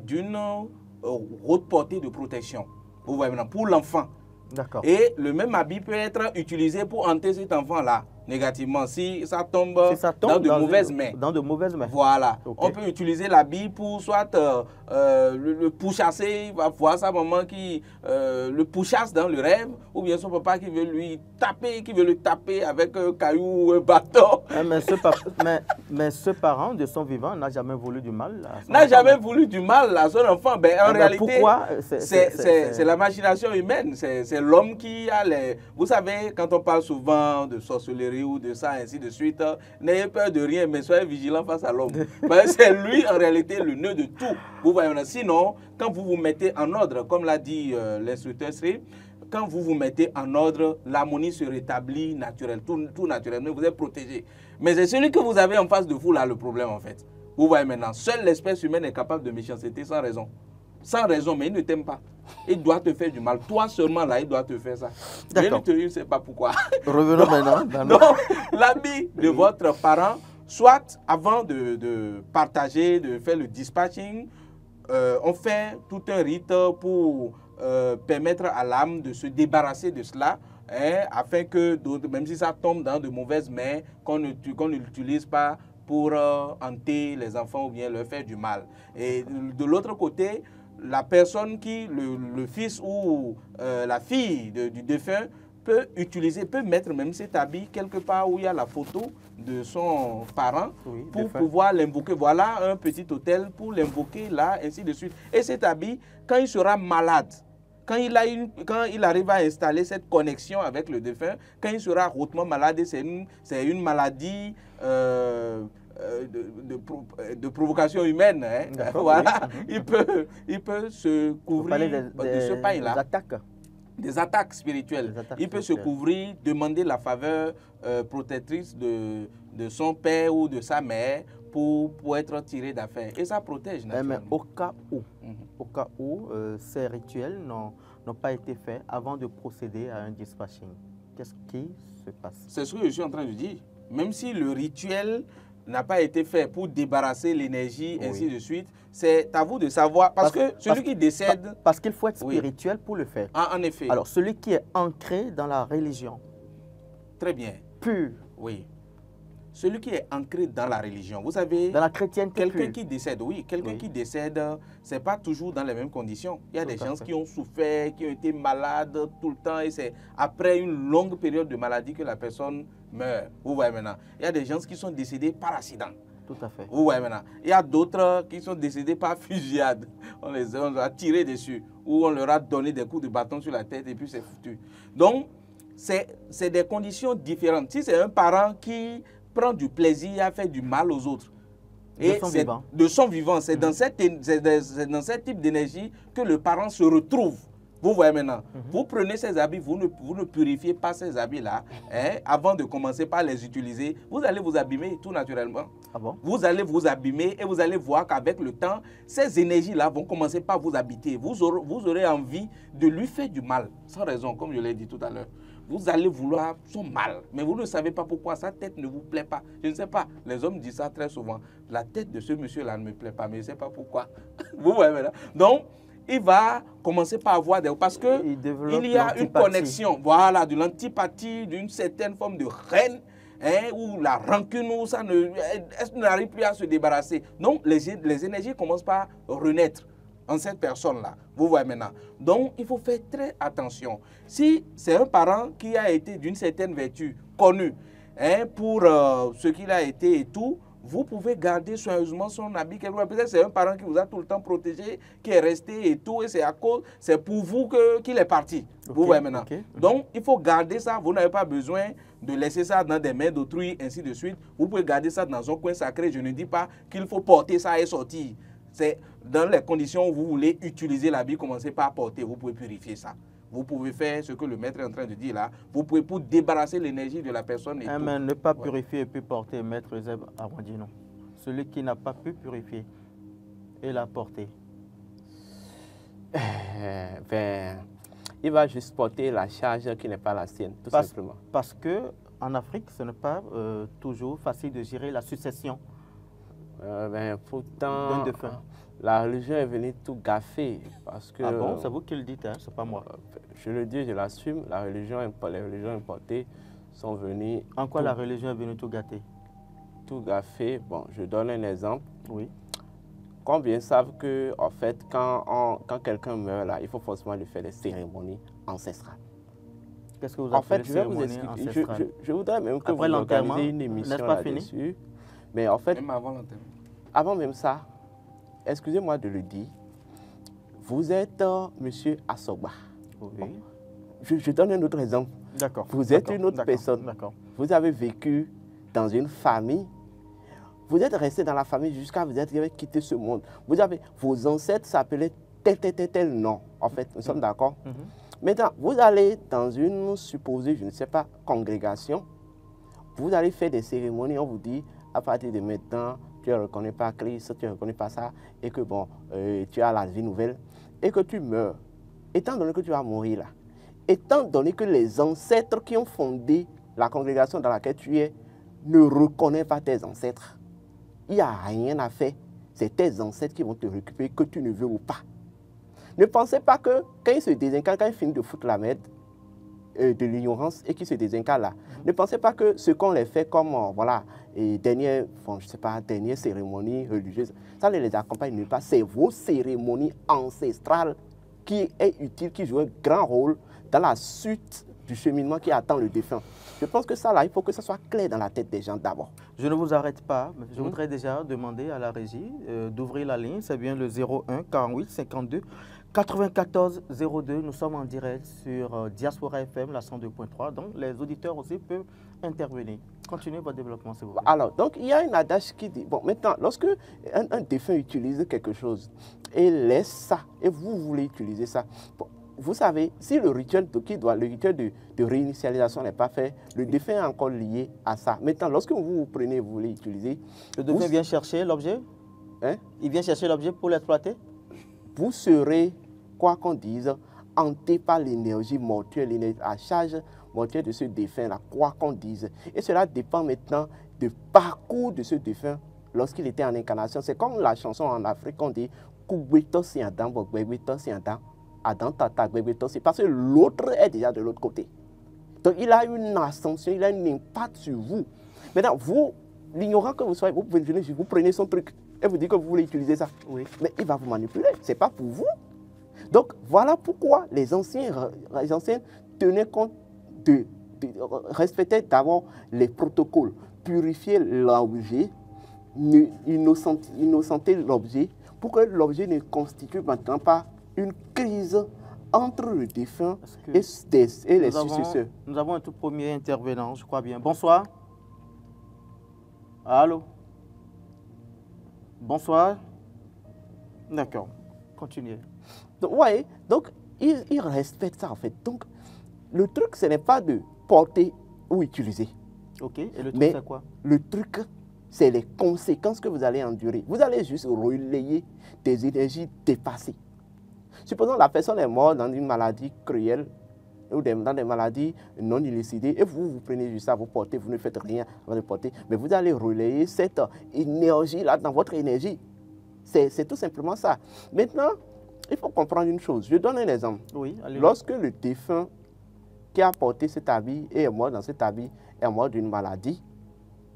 d'une haute portée de protection. Vous voyez maintenant, pour l'enfant. D'accord. Et le même habit peut être utilisé pour hanter cet enfant-là négativement si ça tombe dans de mauvaises mains. Dans de mauvaises mains. Voilà. Okay. On peut utiliser l'habit pour soit le pourchasser, il va voir sa maman qui le pourchasse dans le rêve, ou bien son papa qui veut lui taper, qui veut le taper avec un caillou ou un bâton. Mais ce parent de son vivant n'a jamais voulu du mal à son enfant. N'a jamais voulu du mal à son enfant. Ben, en réalité, pourquoi c'est la machination humaine. C'est l'homme qui a les... Vous savez, quand on parle souvent de sorcellerie ou de ça, ainsi de suite, n'ayez peur de rien, mais soyez vigilants face à l'homme. C'est lui, en réalité, le nœud de tout. Vous voyez, sinon, quand vous vous mettez en ordre, comme l'a dit l'instructeur Sri, quand vous vous mettez en ordre, l'harmonie se rétablit naturelle, tout naturellement, vous êtes protégé. Mais c'est celui que vous avez en face de vous, là, le problème, en fait. Vous voyez maintenant, seule l'espèce humaine est capable de méchanceté sans raison. Sans raison, mais il ne t'aime pas. Il doit te faire du mal. Toi seulement, là, il doit te faire ça. Je ne sais pas pourquoi. Revenons maintenant. Donc, l'habit de votre parent, soit avant de partager, de faire le dispatching, on fait tout un rite pour permettre à l'âme de se débarrasser de cela, afin que, même si ça tombe dans de mauvaises mains, qu'on ne l'utilise pas pour hanter les enfants ou bien leur faire du mal. Et de l'autre côté, la personne qui, le fils ou la fille du défunt, peut mettre même cet habit quelque part où il y a la photo de son parent, oui, pour pouvoir l'invoquer. Voilà un petit hôtel pour l'invoquer là, ainsi de suite. Et cet habit, quand il sera malade, quand il arrive à installer cette connexion avec le défunt, quand il sera hautement malade, c'est une maladie de provocation humaine. Voilà. Oui. Il peut se couvrir de ce pain-là. Des attaques spirituelles. Il peut se couvrir, demander la faveur protectrice de son père ou de sa mère pour être tiré d'affaire. Et ça protège. Mais au cas où ces rituels n'ont pas été faits avant de procéder à un dispatching, qu'est-ce qui se passe? C'est ce que je suis en train de dire. Même si le rituel n'a pas été fait pour débarrasser l'énergie, oui, ainsi de suite, c'est à vous de savoir. Parce que celui qui décède... Parce qu'il faut être spirituel, oui, pour le faire. En effet. Alors, celui qui est ancré dans la religion, Très bien. Pur. Oui. Celui qui est ancré dans la religion. Vous savez, Dans la chrétienté quelqu'un pure. qui décède, oui, quelqu'un Oui. qui décède, c'est pas toujours dans les mêmes conditions. Il y a Tout des à gens fait. qui ont souffert, qui ont été malades tout le temps et c'est après une longue période de maladie que la personne meurt. Vous voyez maintenant. Il y a des gens qui sont décédés par accident. Tout à fait. Vous voyez maintenant. Il y a d'autres qui sont décédés par fusillade. On les a tirés dessus ou on leur a donné des coups de bâton sur la tête et puis c'est foutu. Donc, c'est des conditions différentes. Si c'est un parent qui prend du plaisir à faire du mal aux autres, De son vivant. de son vivant, c'est dans cet type d'énergie que le parent se retrouve. Vous voyez maintenant, vous prenez ces habits, vous ne purifiez pas ces habits-là avant de commencer par les utiliser. Vous allez vous abîmer tout naturellement. Ah bon? Vous allez vous abîmer et vous allez voir qu'avec le temps, ces énergies-là vont commencer par vous habiter. Vous aurez envie de lui faire du mal, sans raison, comme je l'ai dit tout à l'heure. Vous allez vouloir son mal, mais vous ne savez pas pourquoi sa tête ne vous plaît pas. Je ne sais pas, les hommes disent ça très souvent. La tête de ce monsieur-là ne me plaît pas, mais je ne sais pas pourquoi. Vous voyez maintenant. Donc, il va commencer par avoir des... Parce qu'il y a une connexion, voilà, de l'antipathie, d'une certaine forme de haine, où la rancune, où ça n'arrive plus à se débarrasser. Donc, les énergies commencent par renaître en cette personne-là. Vous voyez maintenant. Donc, il faut faire très attention. Si c'est un parent qui a été d'une certaine vertu connue pour ce qu'il a été et tout, vous pouvez garder soigneusement son habit. Peut-être c'est un parent qui vous a tout le temps protégé, qui est resté et tout, et c'est pour vous qu'il est parti. Vous voyez maintenant. Donc, il faut garder ça. Vous n'avez pas besoin de laisser ça dans des mains d'autrui, ainsi de suite. Vous pouvez garder ça dans un coin sacré. Je ne dis pas qu'il faut porter ça et sortir. C'est dans les conditions où vous voulez utiliser l'habit, commencez par porter. Vous pouvez purifier ça. Vous pouvez faire ce que le maître est en train de dire là. Vous pouvez pour débarrasser l'énergie de la personne. Et tout. Mais ne pas purifier et puis porter, maître Zeb Arwandi, non. Celui qui n'a pas pu purifier et l'a porté. Il va juste porter la charge qui n'est pas la sienne, tout simplement. Parce qu'en Afrique, ce n'est pas toujours facile de gérer la succession. Pourtant, la religion est venue tout gaffer. Parce que, ah bon, c'est vous qui le dites, hein, c'est pas moi. Je le dis, je l'assume, les religions importées sont venues... En quoi la religion est venue tout gâter? Tout gaffer, bon, je donne un exemple. Oui. Combien savent que, en fait, quand quelqu'un meurt, là, il faut forcément lui faire des cérémonies ancestrales. Qu'est-ce que vous appelez je vais vous expliquer. Je voudrais même que vous organisiez une émission là-dessus. Mais en fait, même avant l'enterrement. Avant même ça, excusez-moi de le dire, vous êtes monsieur Asogba. Oui. Je donne un autre exemple. D'accord. Vous êtes une autre personne. Vous avez vécu dans une famille. Vous êtes resté dans la famille jusqu'à vous avez quitté ce monde. Vos ancêtres s'appelaient tel nom. En fait, nous sommes d'accord. Maintenant, vous allez dans une supposée, je ne sais pas, congrégation. Vous allez faire des cérémonies, on vous dit, à partir de maintenant, tu ne reconnais pas Christ, tu ne reconnais pas ça, et que bon, tu as la vie nouvelle, et que tu meurs. Étant donné que tu vas mourir là, étant donné que les ancêtres qui ont fondé la congrégation dans laquelle tu es ne reconnaissent pas tes ancêtres, il n'y a rien à faire. C'est tes ancêtres qui vont te récupérer, que tu ne veux ou pas. Ne pensez pas que quand ils se désincarnent, quand ils finissent de foutre la merde, de l'ignorance et qui se désincarnent là, ne pensez pas que ce qu'on les fait comme, voilà, dernière cérémonie religieuse, ça ne les accompagne nulle part. C'est vos cérémonies ancestrales qui est utile, qui joue un grand rôle dans la suite du cheminement qui attend le défunt. Je pense que ça, là, il faut que ça soit clair dans la tête des gens d'abord. Je ne vous arrête pas, mais je voudrais déjà demander à la régie d'ouvrir la ligne. C'est bien le 01 48 52 94 02. Nous sommes en direct sur Diaspora FM, la 102.3. Donc, les auditeurs aussi peuvent intervenir. Continuez votre développement, s'il vous plaît. Alors, donc, il y a une adage qui dit, bon, maintenant, lorsque un défunt utilise quelque chose et laisse ça, et vous voulez utiliser ça, bon, vous savez, si le rituel de réinitialisation n'est pas fait, le défunt est encore lié à ça. Maintenant, lorsque vous prenez, vous voulez utiliser... Le défunt vient chercher l'objet? Hein? Il vient chercher l'objet pour l'exploiter? Vous serez, quoi qu'on dise, hanté par l'énergie mortuelle, à charge mortuelle de ce défunt-là, quoi qu'on dise. Et cela dépend maintenant du parcours de ce défunt lorsqu'il était en incarnation. C'est comme la chanson en Afrique, on dit « Kugbeto si Adam, Bogbeto si Adam ». Adam, Tata, Bebeto, c'est parce que l'autre est déjà de l'autre côté. Donc, il a une ascension, il a un impact sur vous. Maintenant, vous, l'ignorant que vous soyez, vous pouvez venir, vous prenez son truc et vous dites que vous voulez utiliser ça. Oui. Mais il va vous manipuler, ce n'est pas pour vous. Donc, voilà pourquoi les anciens tenaient compte de respecter d'abord les protocoles, purifier l'objet, innocenter l'objet, pour que l'objet ne constitue maintenant pas une crise entre le défunt et les successeurs. Nous avons un tout premier intervenant, je crois bien. Bonsoir. Allô? Bonsoir. D'accord, continuez. Donc, ouais, donc il respecte ça en fait. Donc, le truc, ce n'est pas de porter ou utiliser. Ok, et le truc, c'est quoi? Le truc, c'est les conséquences que vous allez endurer. Vous allez juste relayer des énergies dépassées. Supposons que la personne est morte dans une maladie cruelle ou dans des maladies non élucidées et vous prenez juste ça, vous portez, vous ne faites rien avant de porter, mais vous allez relayer cette énergie-là dans votre énergie. C'est tout simplement ça. Maintenant, il faut comprendre une chose. Je donne un exemple. Oui, lorsque le défunt qui a porté cet habit et est mort dans cet habit est mort d'une maladie,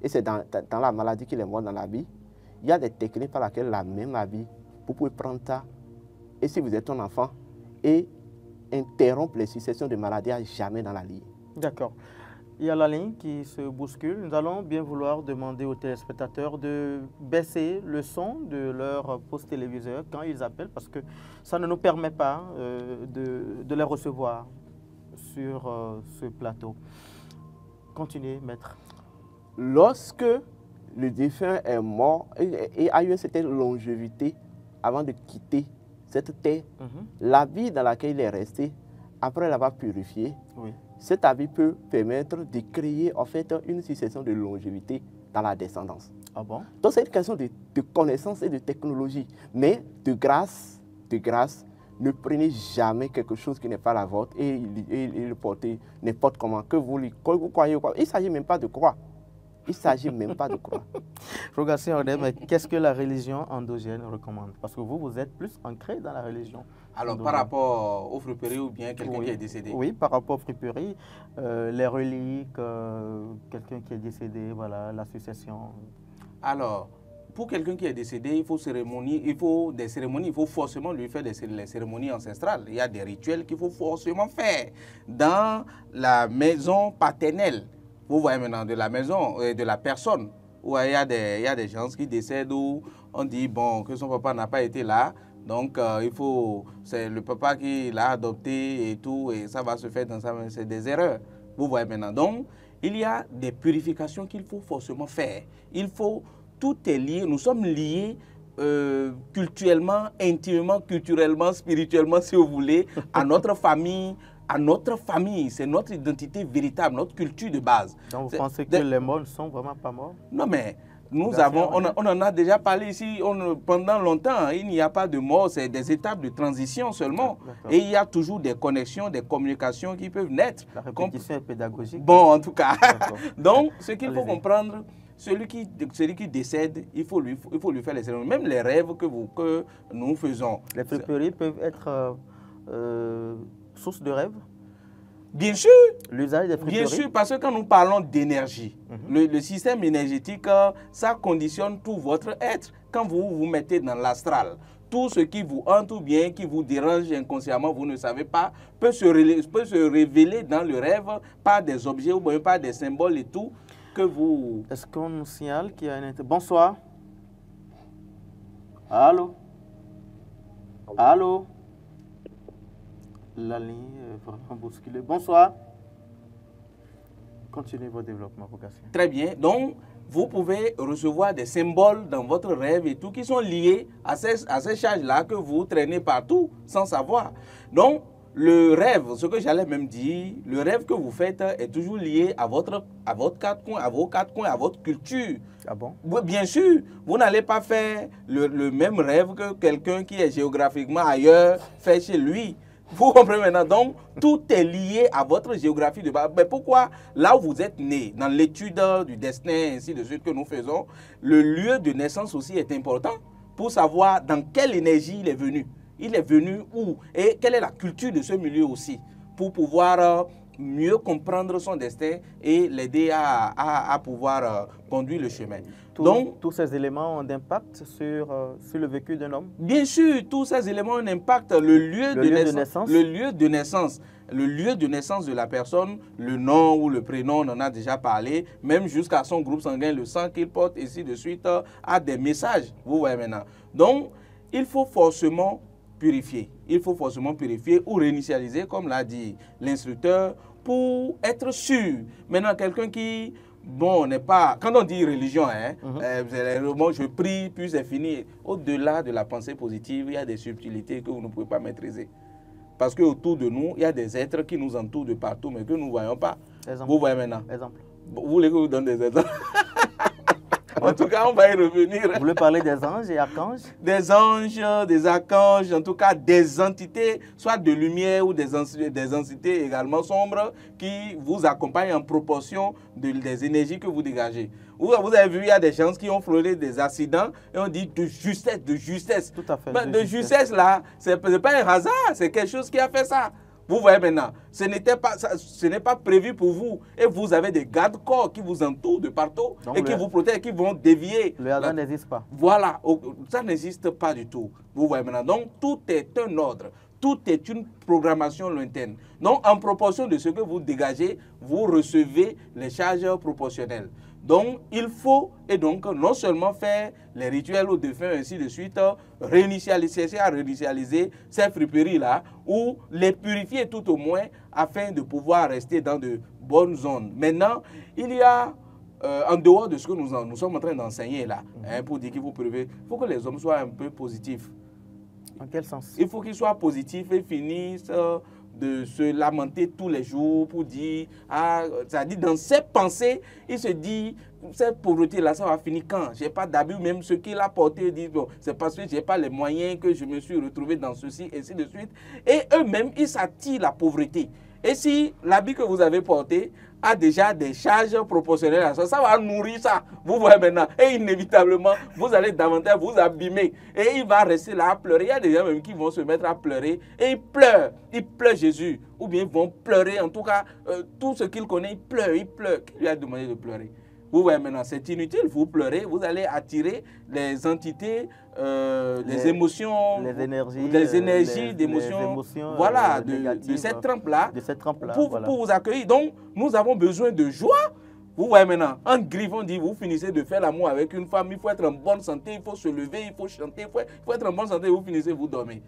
et c'est dans la maladie qu'il est mort dans l'habit, il y a des techniques par lesquelles la même habit, vous pouvez prendre ça, et si vous êtes un enfant, et interrompre les successions de maladies à jamais dans la ligne. D'accord. Il y a la ligne qui se bouscule. Nous allons bien vouloir demander aux téléspectateurs de baisser le son de leur poste téléviseur quand ils appellent, parce que ça ne nous permet pas de les recevoir sur ce plateau. Continuez, maître. Lorsque le défunt est mort et a eu une certaine longévité avant de quitter cette terre, la vie dans laquelle il est resté, après l'avoir purifié, cet habit peut permettre de créer en fait une succession de longévité dans la descendance. Ah bon? Donc c'est une question de connaissance et de technologie. Mais de grâce, ne prenez jamais quelque chose qui n'est pas la vôtre et le portez n'importe comment, que vous croyez ou quoi. Il ne s'agit même pas de croire. Il ne s'agit même pas de croire. Rogatien Odé, mais qu'est-ce que la religion endogène recommande? Parce que vous êtes plus ancré dans la religion. Alors, endogène. Par rapport aux friperies ou bien quelqu'un qui est décédé? Oui, par rapport aux friperies, les reliques, quelqu'un qui est décédé, voilà, l'association. Alors, pour quelqu'un qui est décédé, il faut des cérémonies, il faut forcément lui faire les cérémonies ancestrales. Il y a des rituels qu'il faut forcément faire dans la maison paternelle. Vous voyez maintenant, de la maison, de la personne, où il y a des gens qui décèdent, où on dit bon, que son papa n'a pas été là, donc c'est le papa qui l'a adopté et tout, et ça va se faire dans ça, c'est des erreurs. Vous voyez maintenant, donc il y a des purifications qu'il faut forcément faire. Tout est lié, nous sommes liés culturellement, intimement, culturellement, spirituellement, si vous voulez, à notre famille. C'est notre identité véritable, notre culture de base. Donc vous pensez que les morts ne sont vraiment pas morts? Non, mais on en a déjà parlé ici pendant longtemps. Il n'y a pas de mort, c'est des étapes de transition seulement. Et il y a toujours des connexions, des communications qui peuvent naître. La répétition est pédagogique. Bon, en tout cas. Donc, ce qu'il faut comprendre, celui qui décède, il faut lui faire les cérémonies. Même les rêves que nous faisons. Les friperies peuvent être source de rêve? Bien sûr. L'usage des friperies? Bien sûr, parce que quand nous parlons d'énergie, le système énergétique, ça conditionne tout votre être. Quand vous vous mettez dans l'astral, tout ce qui vous hante ou bien qui vous dérange inconsciemment, vous ne savez pas, peut se révéler dans le rêve par des objets ou bien par des symboles et tout que vous... Est-ce qu'on nous signale qu'il y a une... Bonsoir. Allô? Allô? La ligne est vraiment bousculée. Bonsoir. Continuez votre développement, vocation. Très bien. Donc, vous pouvez recevoir des symboles dans votre rêve et tout qui sont liés à ces charges-là que vous traînez partout sans savoir. Donc, le rêve, ce que j'allais même dire, le rêve que vous faites est toujours lié à vos quatre coins, à votre culture. Ah bon? Bien sûr, vous n'allez pas faire le même rêve que quelqu'un qui est géographiquement ailleurs fait chez lui. Vous comprenez maintenant? Donc, tout est lié à votre géographie de base. Mais pourquoi, là où vous êtes né, dans l'étude du destin, ainsi de suite que nous faisons, le lieu de naissance aussi est important pour savoir dans quelle énergie il est venu. Il est venu où? Et quelle est la culture de ce milieu aussi? Pour pouvoir mieux comprendre son destin et l'aider à pouvoir conduire le chemin. Donc, tous ces éléments ont d'impact sur le vécu d'un homme? Bien sûr, tous ces éléments ont un impact. Le lieu de naissance, le lieu de naissance de la personne, le nom ou le prénom, on en a déjà parlé, même jusqu'à son groupe sanguin, le sang qu'il porte, et ainsi de suite, a des messages. Vous voyez maintenant. Donc, il faut forcément purifier. Il faut forcément purifier ou réinitialiser, comme l'a dit l'instructeur, pour être sûr. Maintenant, quelqu'un qui... Bon, on n'est pas... Quand on dit religion, je prie, puis c'est fini. Au-delà de la pensée positive, il y a des subtilités que vous ne pouvez pas maîtriser. Parce qu'autour de nous, il y a des êtres qui nous entourent de partout, mais que nous ne voyons pas. Exemple. Vous voyez maintenant. Exemple. Vous voulez que je vous donne des exemples? En tout cas, on va y revenir. Vous voulez parler des anges et archanges? Des anges, des archanges, en tout cas des entités, soit de lumière ou des entités également sombres qui vous accompagnent en proportion des énergies que vous dégagez. Vous avez vu, il y a des gens qui ont frôlé des accidents et on dit de justesse, de justesse. Tout à fait. De justesse là, ce n'est pas un hasard, c'est quelque chose qui a fait ça. Vous voyez maintenant, ce n'est pas prévu pour vous. Et vous avez des garde-corps qui vous entourent de partout. Donc et qui vous protègent, qui vont dévier. Le hasard n'existe pas. Voilà, ça n'existe pas du tout. Vous voyez maintenant. Donc, tout est un ordre. Tout est une programmation lointaine. Donc, en proportion de ce que vous dégagez, vous recevez les charges proportionnelles. Donc, il faut, et donc, non seulement faire les rituels aux défunts, ainsi de suite, réinitialiser ces friperies-là, ou les purifier tout au moins, afin de pouvoir rester dans de bonnes zones. Maintenant, il y a, en dehors de ce que nous sommes en train d'enseigner là, pour dire qu'il faut purifier, il faut que les hommes soient un peu positifs. En quel sens? Il faut qu'ils soient positifs et finissent de se lamenter tous les jours pour dire, c'est-à-dire dans ses pensées, il se dit, cette pauvreté-là, ça va finir quand? Je n'ai pas d'habit, même ceux qui l'ont porté disent, bon, c'est parce que je n'ai pas les moyens que je me suis retrouvé dans ceci, ainsi de suite. Et eux-mêmes, ils s'attirent la pauvreté. Et si l'habit que vous avez porté a déjà des charges proportionnelles à ça, ça va nourrir ça. Vous voyez maintenant. Et inévitablement, vous allez davantage vous abîmer. Et il va rester là à pleurer. Il y a des gens même qui vont se mettre à pleurer. Et ils pleurent. Ils pleurent Jésus. Ou bien ils vont pleurer. En tout cas, tout ce qu'ils connaissent, ils pleurent. Ils pleurent. Qui lui a demandé de pleurer? Vous voyez maintenant, c'est inutile, vous pleurez, vous allez attirer les entités, les émotions, les énergies, d'émotions, voilà, de cette trempe-là, pour vous accueillir. Donc, nous avons besoin de joie. Vous voyez maintenant, en griffe, on dit, vous finissez de faire l'amour avec une femme, il faut être en bonne santé, il faut se lever, il faut chanter, il faut être en bonne santé, vous finissez, vous dormez.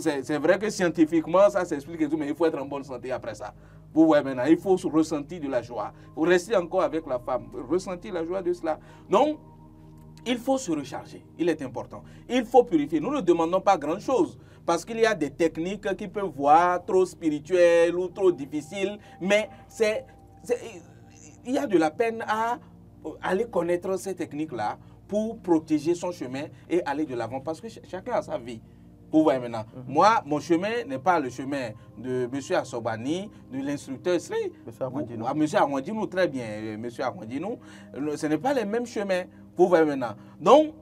C'est vrai que scientifiquement, ça s'explique et tout, mais il faut être en bonne santé après ça. Vous voyez maintenant, il faut ressentir de la joie. Vous restez encore avec la femme, ressentir la joie de cela. Donc, il faut se recharger, il est important. Il faut purifier. Nous ne demandons pas grand-chose, parce qu'il y a des techniques qui peuvent voir trop spirituelles ou trop difficiles, mais il y a de la peine à aller connaître ces techniques-là pour protéger son chemin et aller de l'avant, parce que chacun a sa vie. Vous voyez maintenant, moi, mon chemin n'est pas le chemin de M. Assobani, de l'instructeur Sri. M. Arwandinou, très bien, M. Arwandinou. Ce n'est pas les mêmes chemins. Vous voyez maintenant. Donc,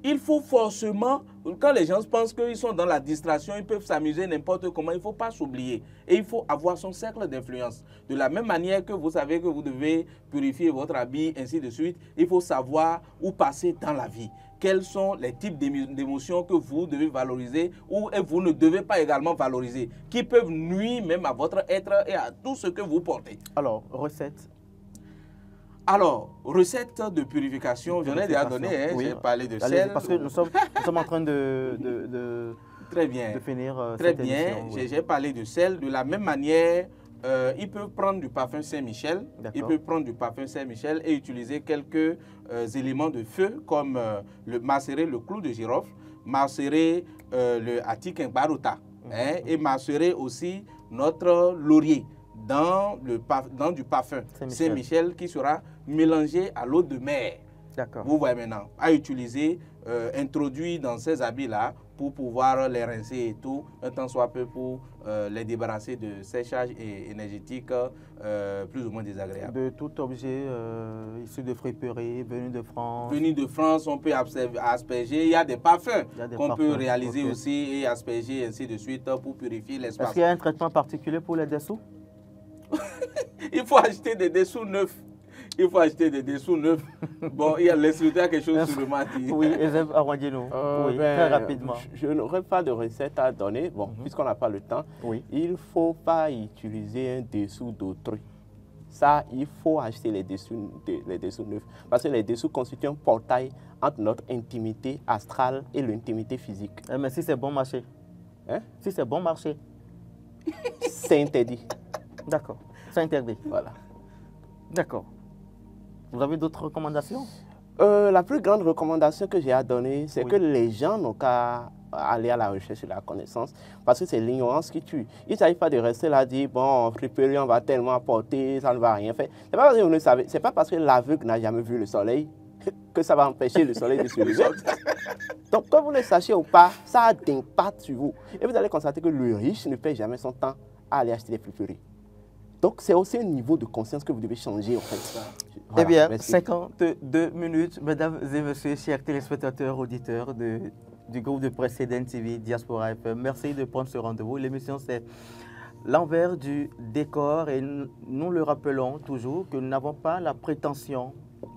il faut forcément, quand les gens pensent qu'ils sont dans la distraction, ils peuvent s'amuser n'importe comment, il ne faut pas s'oublier. Et il faut avoir son cercle d'influence. De la même manière que vous savez que vous devez purifier votre habit, ainsi de suite, il faut savoir où passer dans la vie. Quels sont les types d'émotions que vous devez valoriser ou vous ne devez pas également valoriser, qui peuvent nuire même à votre être et à tout ce que vous portez. Alors, recette. Alors, recette de purification, j'en ai déjà donné, hein, oui. J'ai parlé de sel. Parce que nous sommes en train de très bien. De finir très cette bien, oui. J'ai parlé de sel. De la même manière, il peut prendre du parfum Saint-Michel. Il peut prendre du parfum Saint-Michel et utiliser quelques éléments de feu comme macérer le clou de girofle, macérer le atik baruta et macérer aussi notre laurier dans du parfum Saint-Michel qui sera mélangé à l'eau de mer. Vous voyez maintenant, à utiliser, introduit dans ces habits-là pour pouvoir les rincer et tout, un temps soit peu pour les débarrasser de ces charges énergétiques plus ou moins désagréables. De tout objet issu de friperie, venu de France. Venu de France, on peut asperger. Il y a des parfums qu'on peut réaliser aussi et asperger ainsi de suite pour purifier l'espace. Est-ce qu'il y a un traitement particulier pour les dessous? Il faut acheter des dessous neufs. Il faut acheter des dessous neufs. Bon, il y a l'instructeur quelque chose sur le mati. Oui, Eusèbe Arwandino. Oui, très rapidement. Je n'aurai pas de recette à donner. Bon, puisqu'on n'a pas le temps, il ne faut pas utiliser un dessous d'autrui. Ça, il faut acheter les dessous neufs. Parce que les dessous constituent un portail entre notre intimité astrale et l'intimité physique. Mais si c'est bon marché? Hein? Si c'est bon marché? C'est interdit. D'accord, c'est interdit. Voilà. D'accord. Vous avez d'autres recommandations? La plus grande recommandation que j'ai à donner, c'est que les gens n'ont qu'à aller à la recherche de la connaissance, parce que c'est l'ignorance qui tue. Il ne s'agit pas de rester là et dire, bon, friperie, on va tellement apporter, ça ne va rien faire. C'est pas parce que vous ne savez, c'est pas parce que l'aveugle n'a jamais vu le soleil que ça va empêcher le soleil de se lever. Donc, que vous le sachiez ou pas, ça a d'impact sur vous. Et vous allez constater que le riche ne perd jamais son temps à aller acheter des friperies. Donc, c'est aussi un niveau de conscience que vous devez changer, en fait. Voilà, eh bien, merci. 52 minutes, mesdames et messieurs, chers téléspectateurs, auditeurs du groupe de presse CDN TV Diaspora FM. Merci de prendre ce rendez-vous. L'émission, c'est l'envers du décor et nous le rappelons toujours que nous n'avons pas la prétention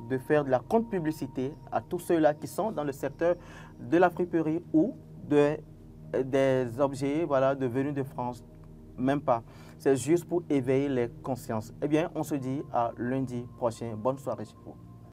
de faire de la contre-publicité à tous ceux-là qui sont dans le secteur de la friperie ou des objets venus de France. Même pas. C'est juste pour éveiller les consciences. Eh bien, on se dit à lundi prochain. Bonne soirée chez vous.